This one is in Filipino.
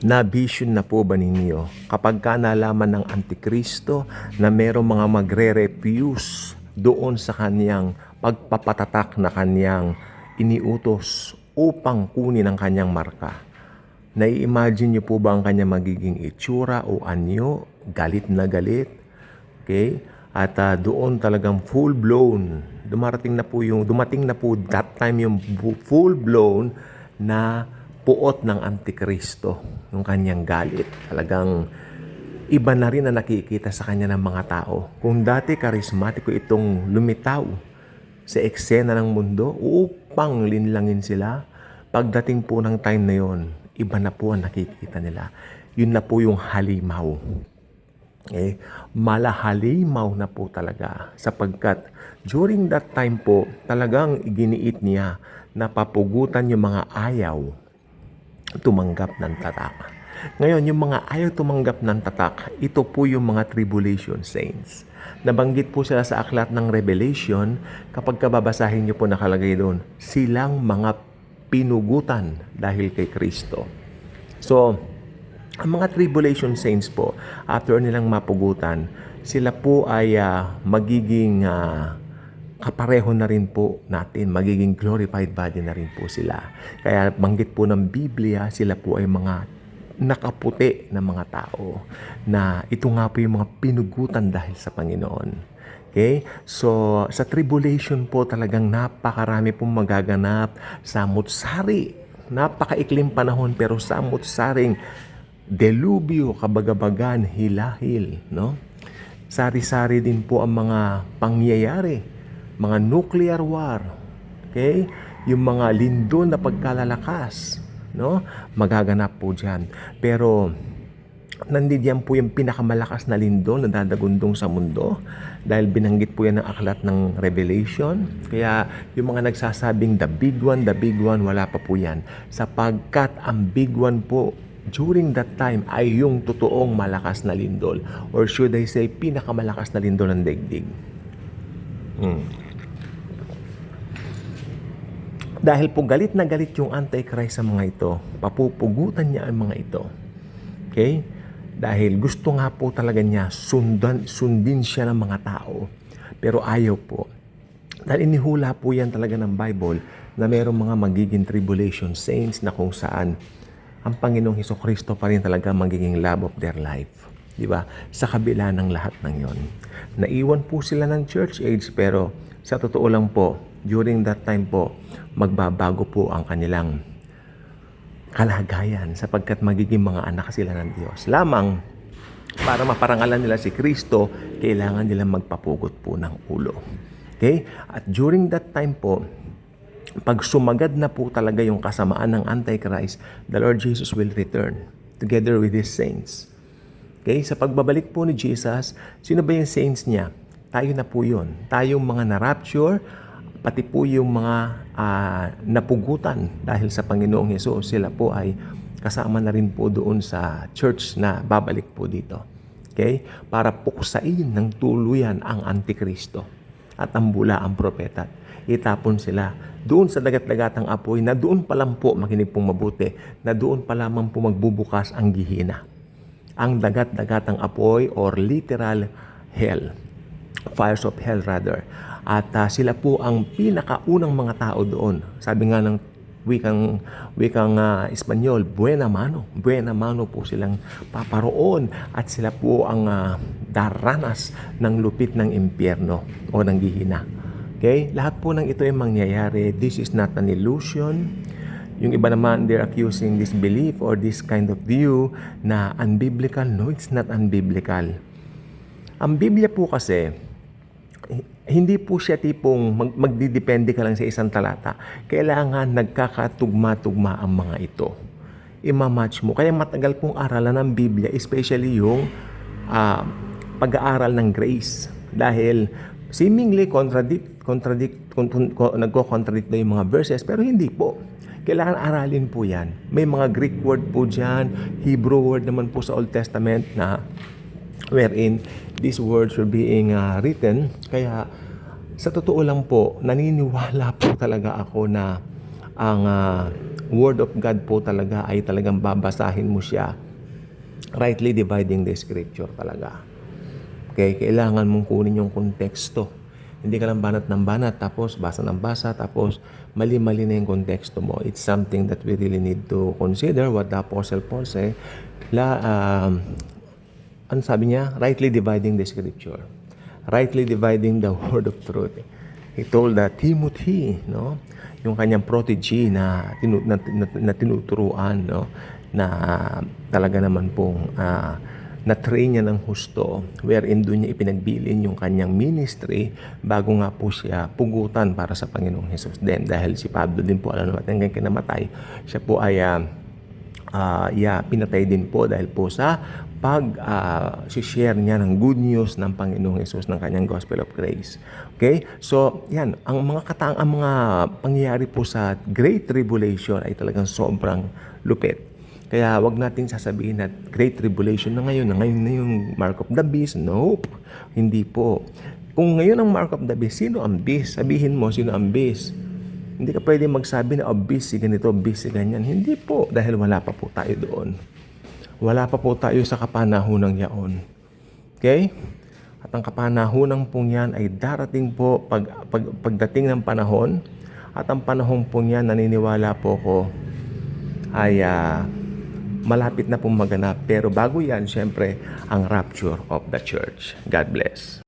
Na-vision na po ba ninyo kapag ka nalaman ng Antikristo na merong mga magre-refuse doon sa kanyang pagpapatatak na kanyang iniutos upang kunin ang kanyang marka? Nai-imagine niyo po ba ang kanyang magiging itsura o anyo? Galit na galit? Okay? At doon talagang full-blown, dumating na po that time yung full-blown na puot ng Antikristo, yung kanyang galit. Talagang iba na rin na nakikita sa kanya ng mga tao. Kung dati karismatiko itong lumitaw sa eksena ng mundo upang linlangin sila, pagdating po ng time na yon, iba na po ang nakikita nila. Yun na po yung halimaw. Okay? Malahalimaw na po talaga sapagkat during that time po talagang iginiit niya na papugutan yung mga ayaw tumanggap ng tatak. Ngayon, yung mga ayaw tumanggap ng tatak, ito po yung mga tribulation saints. Nabanggit po sila sa aklat ng Revelation, kapag kababasahin niyo po nakalagay doon, silang mga pinugutan dahil kay Kristo. So, ang mga tribulation saints po, after nilang mapugutan, sila po ay magiging kapareho na rin po natin, magiging glorified body na rin po sila. Kaya banggit po ng Biblia, sila po ay mga nakaputi na mga tao na ito nga po yung mga pinugutan dahil sa Panginoon. Okay? So, sa tribulation po talagang napakarami pong magaganap, samut-sari. Napakaikling panahon pero samut-saring delubyo, kabagabagan, hilahil, no? Sari-sari din po ang mga pangyayari, mga nuclear war, okay? Yung mga lindol na pagkalalakas, no? Magaganap po diyan. Pero nandiyan po yung pinakamalakas na lindol na dadagundong sa mundo dahil binanggit po yan ng aklat ng Revelation. Kaya yung mga nagsasabing the big one, wala pa po yan. Sapagkat ang big one po during that time ay yung totoong malakas na lindol, or should I say pinakamalakas na lindol ng daigdig. Dahil po galit na galit yung Antichrist sa mga ito, papupugutan niya ang mga ito. Okay? Dahil gusto nga po talaga niya sundin siya ng mga tao. Pero ayaw po. Dahil inihula po yan talaga ng Bible na mayroong mga magiging tribulation saints na kung saan ang Panginoong Hesukristo pa rin talaga magiging love of their life. Di ba? Sa kabila ng lahat ng yon. Naiwan po sila ng church age pero sa totoo lang po, during that time po, magbabago po ang kanilang kalagayan sapagkat magiging mga anak sila ng Diyos. Lamang, para maparangalan nila si Kristo, kailangan nilang magpapugot po ng ulo. Okay? At during that time po, pag sumagad na po talaga yung kasamaan ng Antichrist, the Lord Jesus will return together with His saints. Okay? Sa pagbabalik po ni Jesus, sino ba yung saints niya? Tayo na po yun. Tayong mga na-rapture, pati po yung mga napugutan dahil sa Panginoong Hesus, sila po ay kasama na rin po doon sa church na babalik po dito. Okay? Para puksain ng tuluyan ang Antikristo at ang bula ang propeta. Itapon sila doon sa dagat-dagatang apoy na doon pa lang po, makinig pong mabuti, na doon pa lamang po magbubukas ang gihina. Ang dagat-dagatang apoy or literal hell. Fires of hell rather. At sila po ang pinakaunang mga tao doon. Sabi nga ng wikang Espanyol, buena mano po silang paparoon at sila po ang daranas ng lupit ng impyerno o ng gihina. Okay? Lahat po ng ito ay mangyayari. This is not an illusion. Yung iba naman, they're accusing this belief or this kind of view na unbiblical. No, it's not unbiblical. Ang Biblia po kasi, hindi po siya tipong magdidepende ka lang sa isang talata. Kailangan nagkakatugma-tugma ang mga ito. Imamatch mo. Kaya matagal pong aralan ng Biblia, especially yung pag-aaral ng grace. Dahil seemingly nagko-contradict na yung mga verses, pero hindi po. Kailangan aralin po yan. May mga Greek word po dyan, Hebrew word naman po sa Old Testament na wherein these words were being written. Kaya sa totoo lang po, naniniwala po talaga ako na ang Word of God po talaga ay talagang babasahin mo siya, rightly dividing the scripture talaga. Okay, kailangan mong kunin yung konteksto. Hindi ka lang banat ng banat, tapos basa ng basa, tapos mali-mali na yung konteksto mo. It's something that we really need to consider what the Apostle Paul say. Ano sabi niya? Rightly dividing the scripture. Rightly dividing the word of truth. He told that Timothy, no? Yung kanyang protege na tinuturuan, no? Na talaga naman pong na-train niya ng husto, wherein doon niya ipinagbilin yung kanyang ministry bago nga po siya pugutan para sa Panginoong Hesus. Then, dahil si Pablo din po, alam naman, hanggang kinamatay, siya po ay pinatay din po dahil po sa share niya ng good news ng Panginoong Hesus, ng kanyang gospel of grace. Okay? So, yan, ang mga pangyayari po sa Great Tribulation ay talagang sobrang lupit. Kaya wag nating sasabihin na Great Tribulation na ngayon na yung Mark of the Beast. Nope. Hindi po. Kung ngayon ang Mark of the Beast, sino ang beast? Sabihin mo, sino ang beast? Hindi ka pwede magsabi na, beast si ganito, beast si ganyan. Hindi po, dahil wala pa po tayo doon. Wala pa po tayo sa kapanahunang yaon. Okay? At ang kapanahunang pong yan ay darating po pagdating ng panahon. At ang panahon pong yan, naniniwala po ko, ay malapit na pong maganap. Pero bago yan, syempre, ang rapture of the church. God bless.